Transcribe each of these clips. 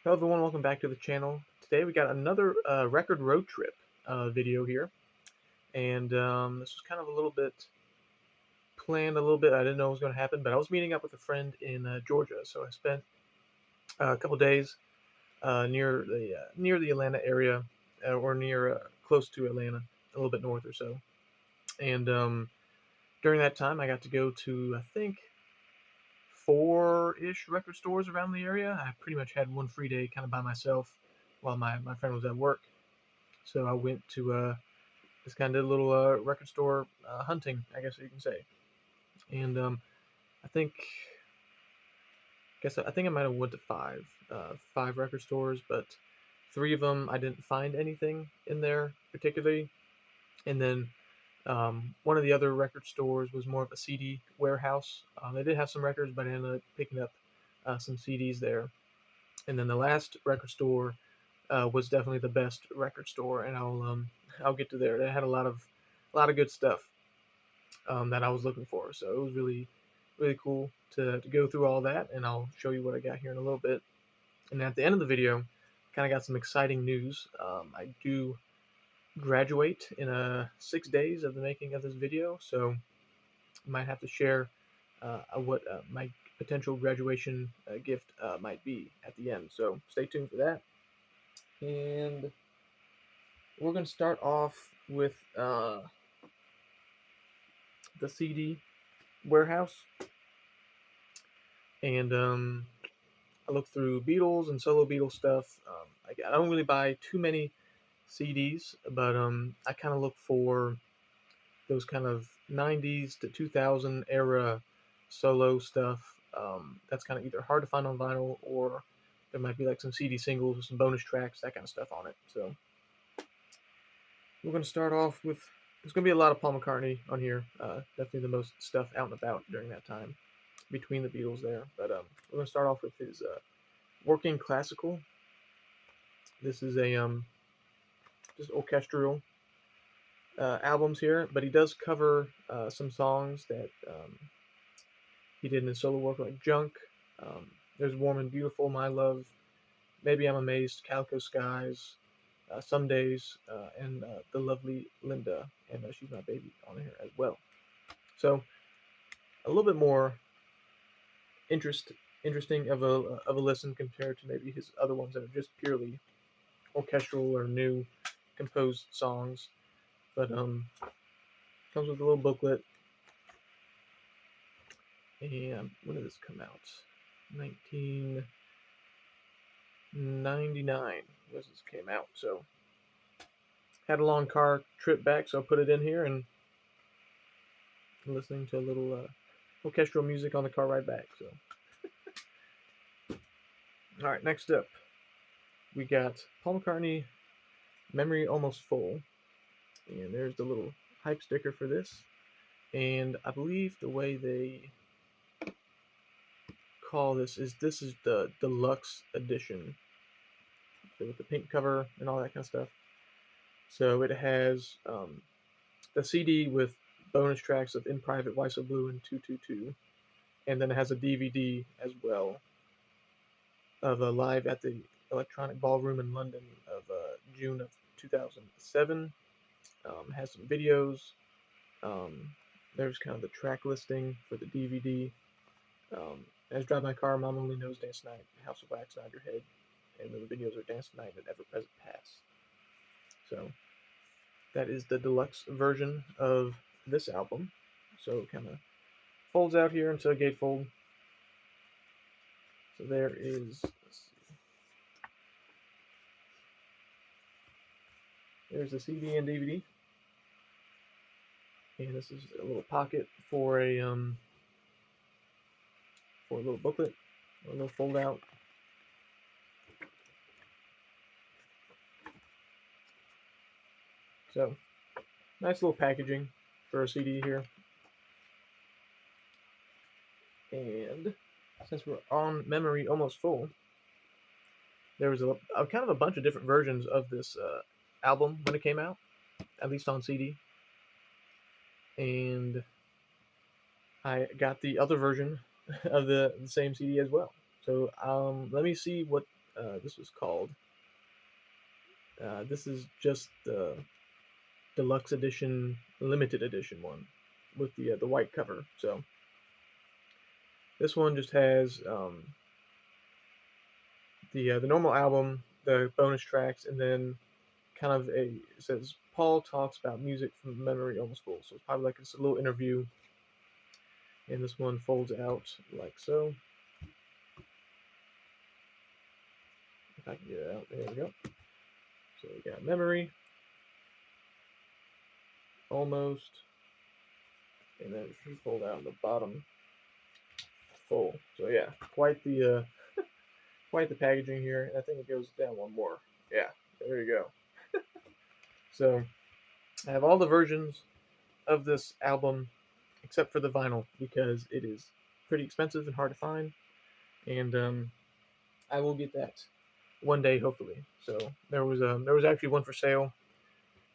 Hello everyone, welcome back to the channel. Today we got another record road trip video here, and this was kind of a little bit planned a little bit. I didn't know what was going to happen, but I was meeting up with a friend in Georgia, so I spent a couple days near the Atlanta area, or near close to Atlanta, a little bit north or so. And during that time, I got to go to, I think, four-ish record stores around the area. I pretty much had one free day kind of by myself while my friend was at work. So I went to just kind of did a little record store hunting, I guess you can say. And I think I think I might have went to five record stores, but three of them I didn't find anything in there particularly. And then one of the other record stores was more of a CD warehouse. They did have some records, but I ended up picking up some CDs there. And then the last record store was definitely the best record store, and I'll get to there. They had a lot of good stuff that I was looking for, so it was really cool to go through all that, and I'll show you what I got here in a little bit. And at the end of the video, kind of got some exciting news. I do graduate in 6 days of the making of this video, so I might have to share what my potential graduation gift might be at the end. So stay tuned for that. And we're going to start off with the CD warehouse. And I look through Beatles and solo Beatles stuff. I don't really buy too many CDs, but I kind of look for those kind of 90s to 2000 era solo stuff. That's kind of either hard to find on vinyl, or there might be like some CD singles with some bonus tracks, that kind of stuff on it. So we're going to start off with, there's going to be a lot of Paul McCartney on here. Definitely the most stuff out and about during that time between the Beatles there. But we're going to start off with his Working Classical. This is a just orchestral albums here, but he does cover some songs that he did in his solo work, like Junk. There's Warm and Beautiful, My Love, Maybe I'm Amazed, Calico Skies, Some Days, and The Lovely Linda, and She's My Baby on here as well. So a little bit more interesting of a listen compared to maybe his other ones that are just purely orchestral or new composed songs. But comes with a little booklet. And when did this come out? 1999 was this came out. So had a long car trip back, so I put it in here and listening to a little orchestral music on the car ride back. So all right, next up we got Paul McCartney, Memory Almost Full, and there's the little hype sticker for this. And I believe the way they call this is the deluxe edition, with the pink cover and all that kind of stuff. So it has the CD with bonus tracks of In Private, Why So Blue, and 222, and then it has a DVD as well of a live at the Electronic Ballroom in London of June of 2007. Has some videos. There's kind of the track listing for the DVD. As Drive My Car, Mom Only Knows, Dance Night, House of Wax, Nod Your Head, and then the videos are Dance Night and Ever Present Past. So that is the deluxe version of this album. So it kind of folds out here into a gatefold. So there is, there's the CD and DVD. And this is a little pocket for a little booklet, a little fold out. So nice little packaging for a CD here. And since we're on Memory Almost Full, there was a kind of a bunch of different versions of this album when it came out, at least on CD. And I got the other version of the same CD as well. So let me see what this was called. This is just the deluxe edition, limited edition one with the white cover. So this one just has the normal album, the bonus tracks, and then kind of it says Paul talks about music from memory almost full. So it's probably like it's a little interview, and this one folds out like so. If I can get it out, there we go. So we got memory, almost, and then it should fold out on the bottom full. So yeah, quite the packaging here, and I think it goes down one more. Yeah, there you go. So I have all the versions of this album except for the vinyl because it is pretty expensive and hard to find, and I will get that one day hopefully. So there was actually one for sale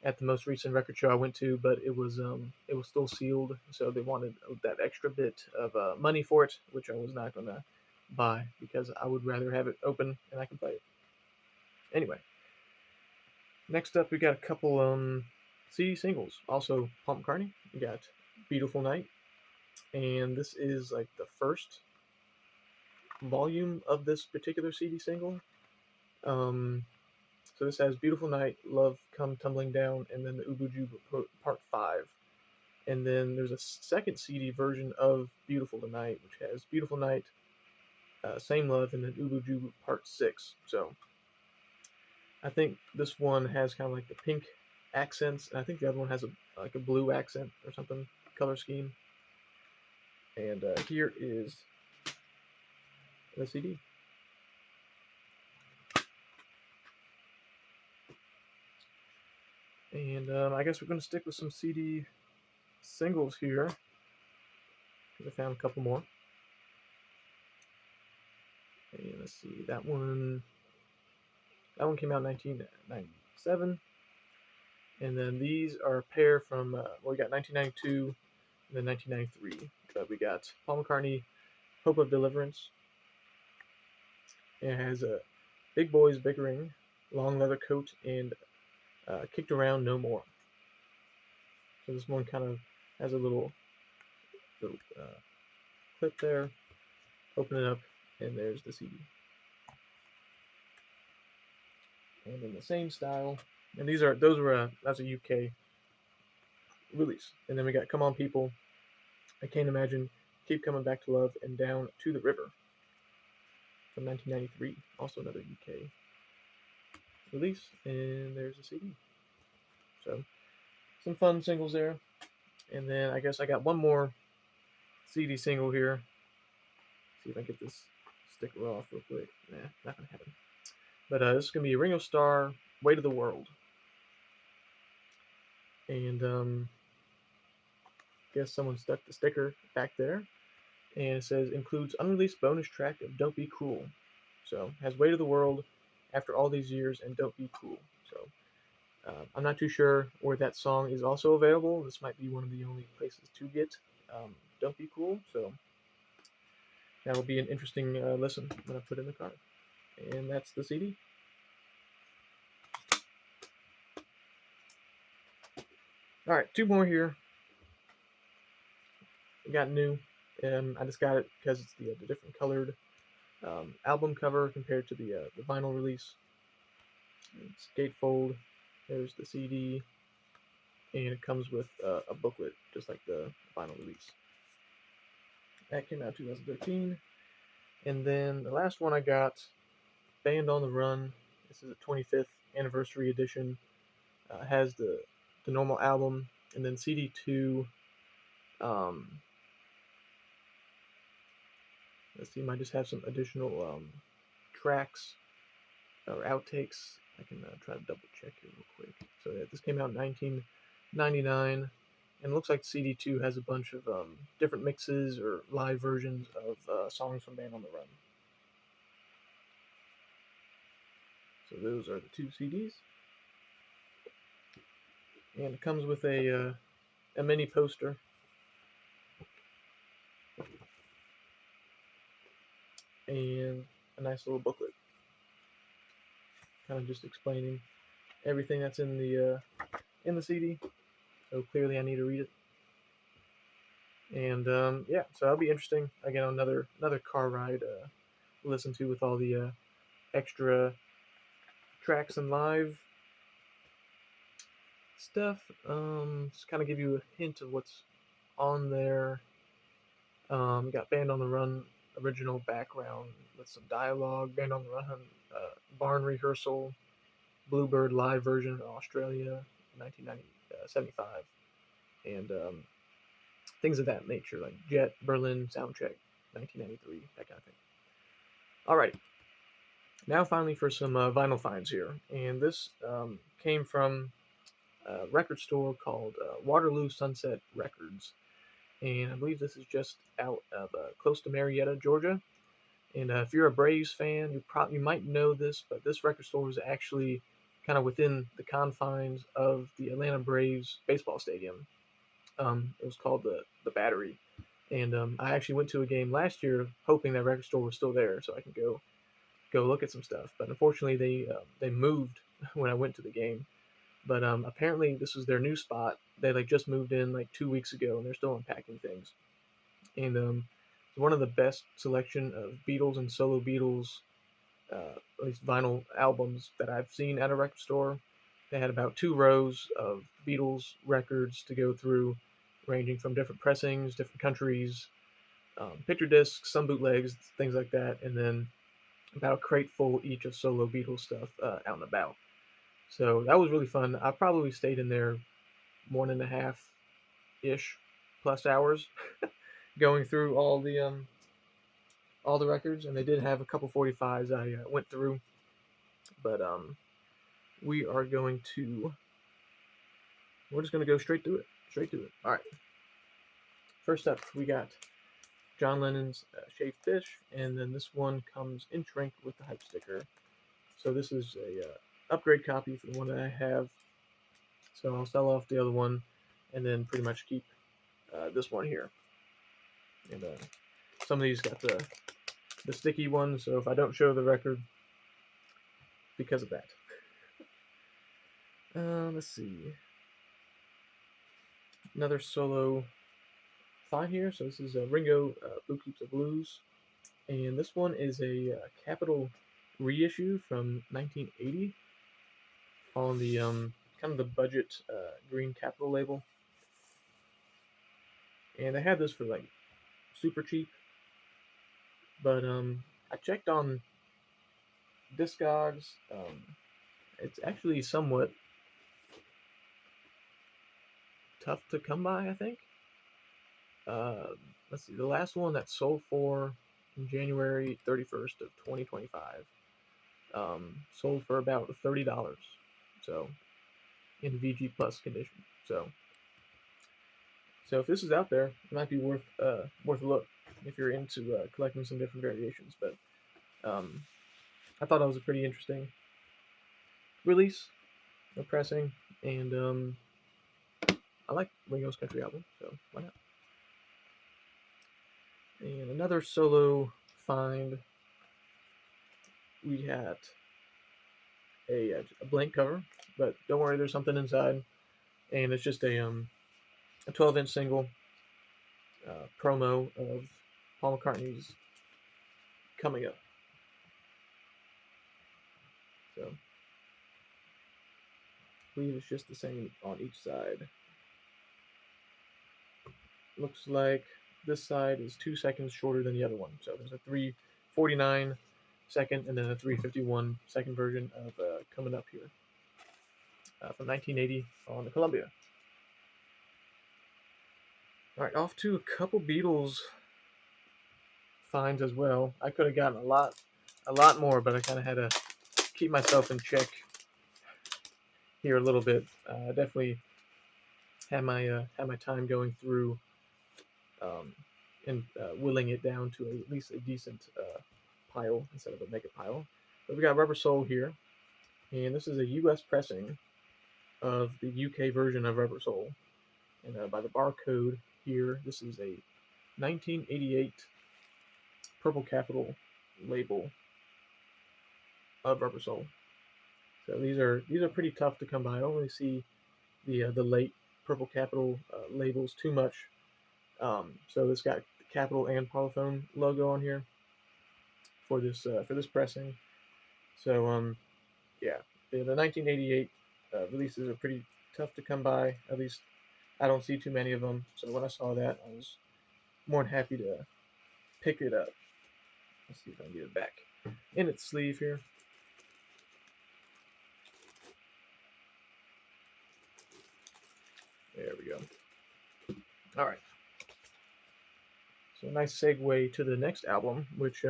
at the most recent record show I went to, but it was still sealed, so they wanted that extra bit of money for it, which I was not gonna buy because I would rather have it open and I can play it. Anyway, next up we got a couple CD singles. Also, Paul McCartney. We got "Beautiful Night," and this is like the first volume of this particular CD single. Um, so this has "Beautiful Night," "Love Come Tumbling Down," and then the Ubu Juba Part 5. And then there's a second CD version of "Beautiful Tonight," which has "Beautiful Night," "Same Love," and then "Ubu Juba Part 6. So I think this one has kind of like the pink accents, and I think the other one has a blue accent or something color scheme. And here is the CD. And I guess we're going to stick with some CD singles here. I found a couple more. And let's see, that one came out in 1997. And then these are a pair from, we got 1992 and then 1993. We got Paul McCartney, "Hope of Deliverance." It has a "Big Boys Bickering," "Long Leather Coat," and "Kicked Around No More." So this one kind of has a little clip there. Open it up, and there's the CD. And in the same style, and that's a UK release. And then we got "Come On People," "I Can't Imagine," "Keep Coming Back to Love," and "Down to the River" from 1993. Also another UK release. And there's a CD. So some fun singles there. And then I guess I got one more CD single here. See if I can get this sticker off real quick. Nah, not gonna happen. But this is gonna be Ringo Starr, "Weight of the World." And guess someone stuck the sticker back there. And it says includes unreleased bonus track of "Don't Be Cruel." So has "Weight of the World," "After All These Years," and "Don't Be Cruel." So I'm not too sure where that song is also available. This might be one of the only places to get "Don't Be Cruel." So that'll be an interesting listen when I put in the car. And that's the CD. All right, two more here. We got new. I just got it because it's the different colored album cover compared to the vinyl release. It's gatefold. There's the CD, and it comes with a booklet, just like the vinyl release. That came out 2013. And then the last one I got, "Band on the Run." This is a 25th anniversary edition. Has the normal album, and then CD2. Let's see, might just have some additional tracks or outtakes. I can try to double check here real quick. So yeah, this came out in 1999, and it looks like CD2 has a bunch of different mixes or live versions of songs from Band on the Run. So those are the two CDs, and it comes with a mini poster. And a nice little booklet. kind of just explaining everything that's in the CD. So clearly, I need to read it. And yeah, so that'll be interesting. Again, another car ride listen to with all the extra tracks and live stuff. Just kind of give you a hint of what's on there. Got Band on the Run original background with some dialogue. Band on the Run, barn rehearsal, Bluebird live version, Australia, 1975, and things of that nature, like Jet, Berlin, Soundcheck, 1993, that kind of thing. Alrighty, now finally for some vinyl finds here, and this came from a record store called Waterloo Sunset Records, and I believe this is just out of close to Marietta, Georgia. And if you're a Braves fan, you might know this, but this record store was actually kind of within the confines of the Atlanta Braves baseball stadium. It was called the Battery, and I actually went to a game last year hoping that record store was still there so I can go look at some stuff. But unfortunately, they moved when I went to the game. But apparently, this was their new spot. They like just moved in like 2 weeks ago, and they're still unpacking things. And it's one of the best selection of Beatles and solo Beatles, at least vinyl albums that I've seen at a record store. They had about 2 rows of Beatles records to go through, ranging from different pressings, different countries, picture discs, some bootlegs, things like that, and then about a crate full each of solo Beatles stuff out and about. So that was really fun. I probably stayed in there 1.5 ish plus hours going through all the records, and they did have a couple 45s I went through, but we are going to we're just going to go straight to it. All right. First up, we got John Lennon's Shaved Fish, and then this one comes in shrink with the hype sticker. So this is a upgrade copy for the one that I have. So I'll sell off the other one, and then pretty much keep this one here. And some of these got the sticky one, so if I don't show the record, because of that. Let's see. Another solo find here. So this is a Ringo Blue Keeps the Blues, and this one is a Capitol reissue from 1980 on the kind of the budget green Capitol label, and they had this for like super cheap. But I checked on Discogs. It's actually somewhat tough to come by, I think. Let's see, the last one that sold for January 31st of 2025 sold for about $30. So in VG Plus condition. So if this is out there, it might be worth a look if you're into collecting some different variations. But I thought that was a pretty interesting release, a pressing, and I like Ringo's country album, so why not? And another solo find, we had a blank cover, but don't worry, there's something inside, and it's just a 12-inch single promo of Paul McCartney's Coming Up. So I believe it's just the same on each side. Looks like this side is 2 seconds shorter than the other one. So there's a 3:49 second and then a 3:51 second version of Coming Up here from 1980 on the Columbia. All right, off to a couple Beatles finds as well. I could have gotten a lot more, but I kind of had to keep myself in check here a little bit. Definitely had my time going through and whittling it down to at least a decent pile instead of a mega pile. But we got Rubber Soul here, and this is a U.S. pressing of the UK version of Rubber Soul. And by the barcode here, this is a 1988 Purple Capitol label of Rubber Soul. So these are pretty tough to come by. I don't really see the late purple capital labels too much. So this got the Capital and Parlophone logo on here for this pressing. So yeah, the 1988 releases are pretty tough to come by. At least I don't see too many of them. So when I saw that, I was more than happy to pick it up. Let's see if I can get it back in its sleeve here. There we go. All right. So a nice segue to the next album, which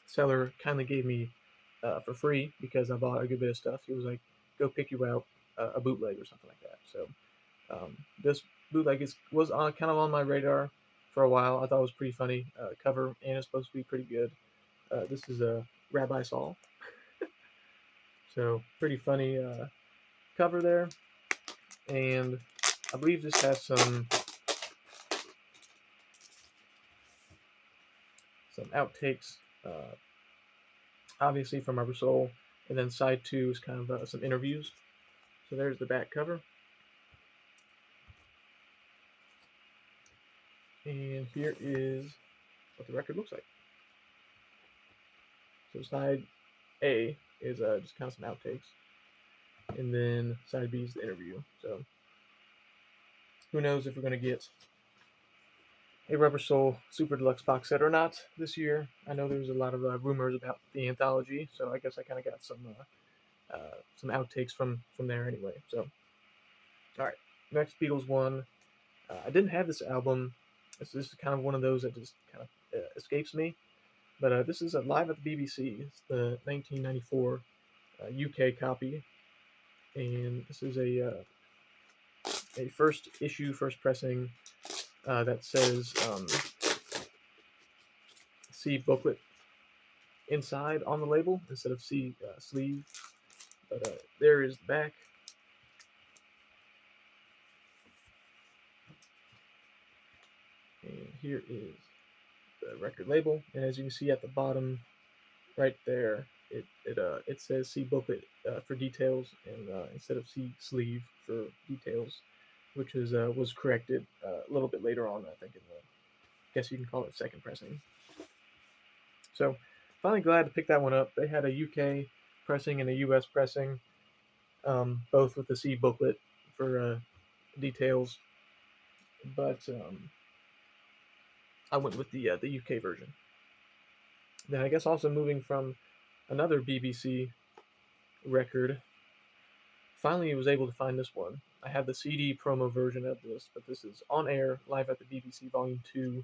seller kindly gave me for free because I bought a good bit of stuff. He was like, "Go pick you out a bootleg or something like that." So this bootleg was on kind of on my radar for a while. I thought it was pretty funny cover, and it's supposed to be pretty good. This is a Rabbi Saul, so pretty funny cover there, and I believe this has some outtakes, obviously from Rabbi Saul, and then side two is kind of some interviews. So there's the back cover. And here is what the record looks like. So side A is just kind of some outtakes. And then side B is the interview. So who knows if we're going to get a Rubber Soul Super Deluxe box set or not this year. I know there's a lot of rumors about the anthology, so I guess I kind of got some outtakes from there anyway. So, all right, next Beatles one. I didn't have this album. This is kind of one of those that just kind of escapes me. But this is live at the BBC. It's the 1994 UK copy, and this is a first issue, first pressing that says C booklet inside on the label instead of C sleeve. But there is the back. And here is the record label. And as you can see at the bottom right there, it says C booklet for details and instead of C sleeve for details, which is was corrected a little bit later on, I think, in the, I guess you can call it second pressing. So finally glad to pick that one up. They had a UK pressing and a US pressing, both with the C booklet for details, but I went with the UK version. Then I guess also moving from another BBC record, finally was able to find this one. I have the CD promo version of this, but this is On Air Live at the BBC Volume 2,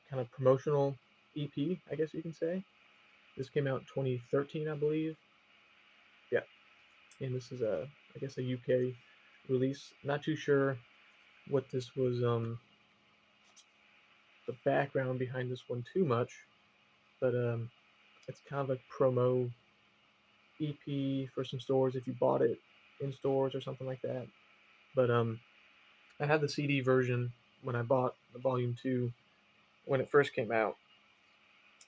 kind of promotional EP, I guess you can say. This came out in 2013, I believe. Yeah, and this is I guess a UK release. Not too sure what this was, the background behind this one too much, but it's kind of a promo EP for some stores if you bought it in stores or something like that. But I had the CD version when I bought the Volume 2 when it first came out,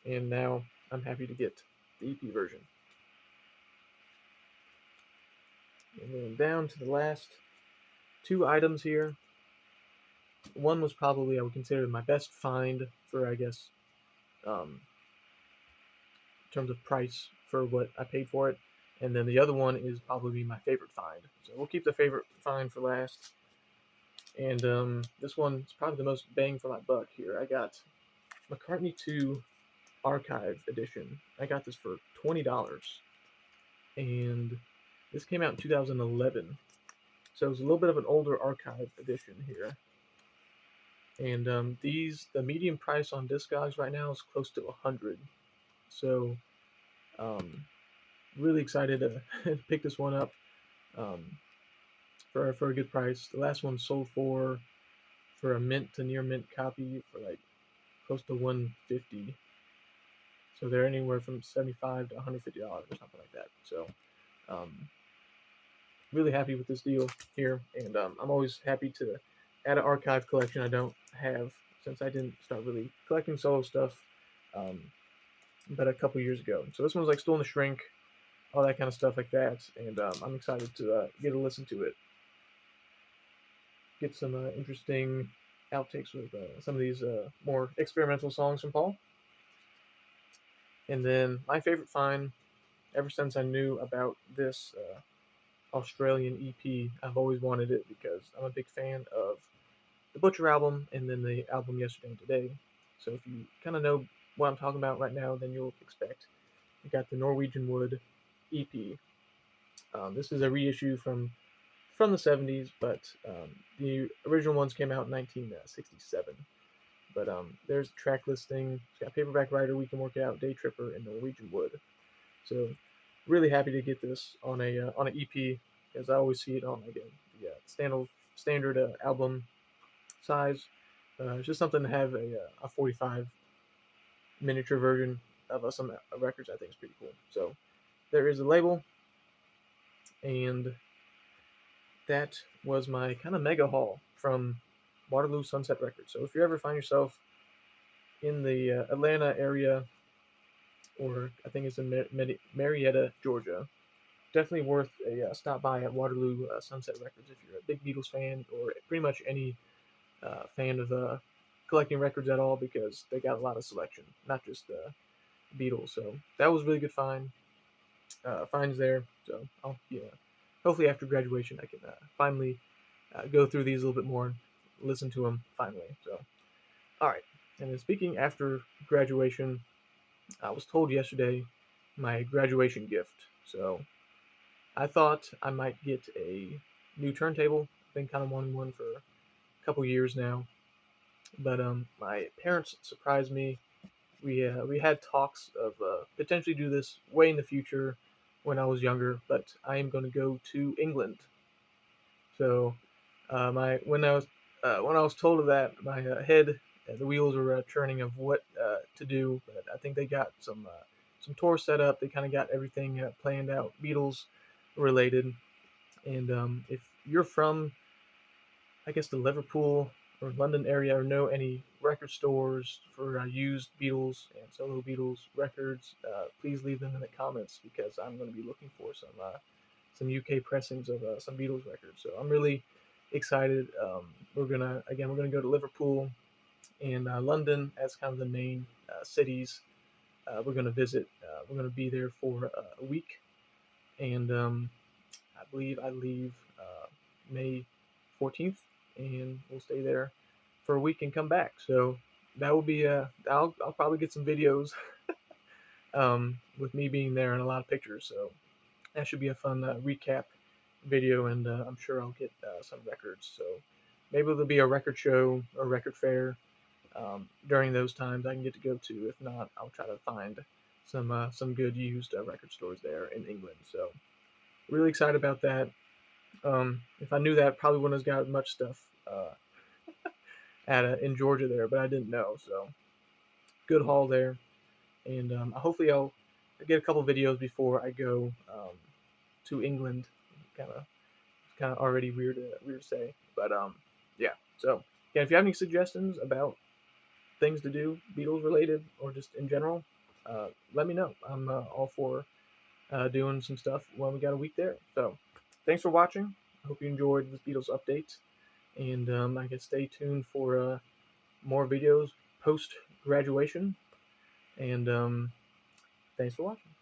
and now I'm happy to get the EP version. And then down to the last two items here. One was probably I would consider my best find for, I guess, in terms of price for what I paid for it. And then the other one is probably my favorite find. So we'll keep the favorite find for last. And this one's probably the most bang for my buck here. I got McCartney 2 Archive Edition. I got this for $20. And this came out in 2011. So it's a little bit of an older archive edition here. And the median price on Discogs right now is close to $100. So really excited to pick this one up for a good price. The last one sold for a mint to near mint copy for like close to $150. So they're anywhere from $75 to $150 or something like that. So really happy with this deal here, and I'm always happy to add an archive collection I don't have since I didn't start really collecting solo stuff but a couple years ago. So this one's like still in the shrink. all that kind of stuff like that. And I'm excited to get a listen to it, get some interesting outtakes with some of these more experimental songs from Paul. And then my favorite find, ever since I knew about this Australian EP, I've always wanted it because I'm a big fan of the Butcher album and then the album Yesterday and Today. So if you kind of know what I'm talking about right now, then you'll expect. You got the Norwegian Wood EP. This is a reissue from the 70s, but the original ones came out in 1967. But there's the track listing. It's got Paperback Writer, We Can Work It Out, Day Tripper, and Norwegian Wood. So really happy to get this on an EP, because I always see it on like the standard album size. It's just something to have a 45 miniature version of some records. I think is pretty cool. So there is a label, and that was my kind of mega haul from Waterloo Sunset Records. So if you ever find yourself in the Atlanta area, or I think it's in Marietta, Georgia, definitely worth a stop by at Waterloo Sunset Records if you're a big Beatles fan, or pretty much any fan of collecting records at all, because they got a lot of selection, not just Beatles. So that was really good finds there. So I'll hopefully after graduation I can finally go through these a little bit more and listen to them finally. So all right. And then speaking after graduation, I was told yesterday my graduation gift. So I thought I might get a new turntable. I've been kind of wanting one for a couple years now, but my parents surprised me. We had talks of potentially do this way in the future when I was younger, but I am going to go to England. So my when I was told of that, my head the wheels were turning of what to do. But I think they got some tours set up. They kind of got everything planned out, Beatles related. And if you're from, I guess, the Liverpool or London area, or know any record stores for used Beatles and solo Beatles records, please leave them in the comments, because I'm going to be looking for some UK pressings of some Beatles records. So I'm really excited. We're gonna go to Liverpool and London as kind of the main cities. We're gonna visit. We're gonna be there for a week, and I believe I leave May 14th, and we'll stay there for a week and come back. So that will be. I'll probably get some videos with me being there and a lot of pictures. So that should be a fun recap video, and I'm sure I'll get some records. So maybe there'll be a record show or record fair during those times I can get to go to. If not, I'll try to find some good used record stores there in England. So really excited about that. If I knew that, probably wouldn't have got much stuff in Georgia there, but I didn't know. So good haul there, and hopefully I'll get a couple videos before I go to England. Kind of already weird to say, but yeah. So yeah, if you have any suggestions about things to do, Beatles related or just in general, let me know. I'm all for doing some stuff when we got a week there. So thanks for watching. I hope you enjoyed this Beatles update, and I guess stay tuned for more videos post graduation. And thanks for watching.